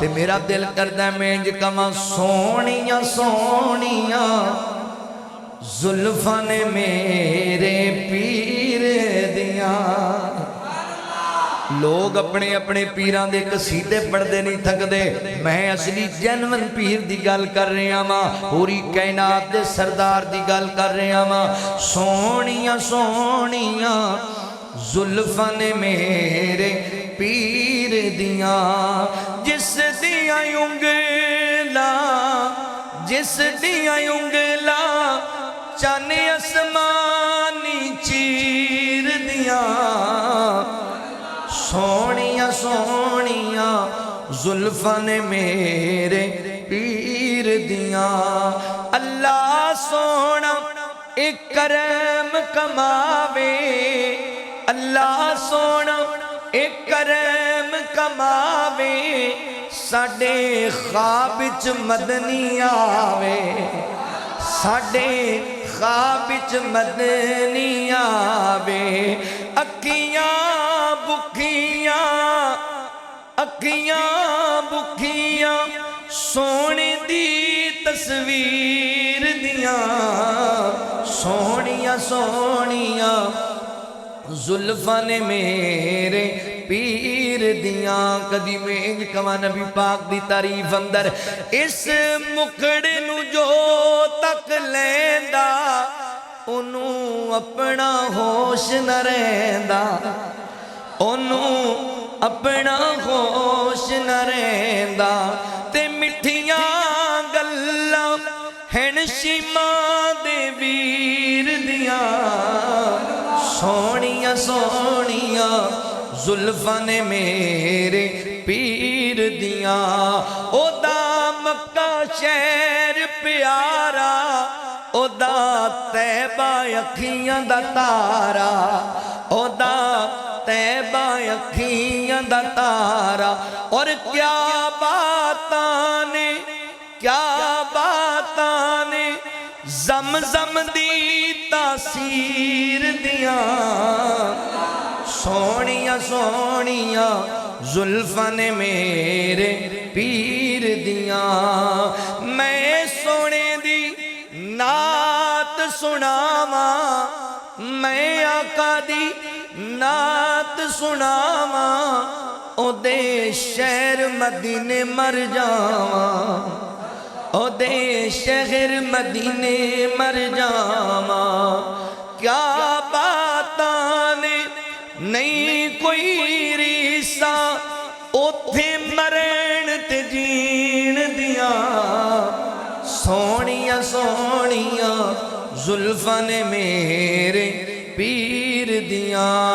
تے میرا دل کردہ میں انج کما سونیاں سونیاں زلفاں نے میرے پیر دیاں لوگ اپنے اپنے پیران دے قصیدے پڑھتے نہیں تھک دے میں اصلی جنون پیر دی گل کر رہے ہیں ماں پوری کائنات دے سردار دی گل کر رہے ہیں ماں سونیاں سونیاں زلفاں نے میرے پیر دیاں جس دیاں انگلا چانے اسمانی چیر دیاں سونیاں سونیاں زلفاں نے میرے پیر دیاں اللہ سونا ایک کرم کماوے اللہ سونا ایک کرم کماوے ساڈے خواب وچ مدنی آوے ساڈے خواب وچ مدنی آوے اکھیاں بکھیاں سونے دی تصویر دیاں سونیاں سونیاں زلفاں نے میرے پیر دیاں کدی میں کما نبی پاک دی تعریف اندر اس مکڑے نو جو تک لیندا انہوں اپنا ہوش نہ رہندا انہوں اپنا ہوش نہ رہندا تے مٹھیاں گلاں ہن شیماں دے ویر دیاں سونیاں سونیاں زلفاں نے میرے پیر دیاں او دا مکہ شہر پیارا او دا طیبہ اکھیاں دا تارا او دا طیبہ اکھیاں دا تارا اور کیا باتاں نے زمزم دی تاثیر دیاں سونیاں سونیاں زلفاں نے میرے پیر دیاں میں سونے دی نعت سناواں میں آقا دی نعت سناواں او دے شہر مدینے مر جاواں او دے شہر مدینے مر جاواں کیا باتاں نے نہیں کوئی ریسا اوتھے مرن تے جین دیاں سونیاں سونیاں زلفاں نے میرے پیر دیاں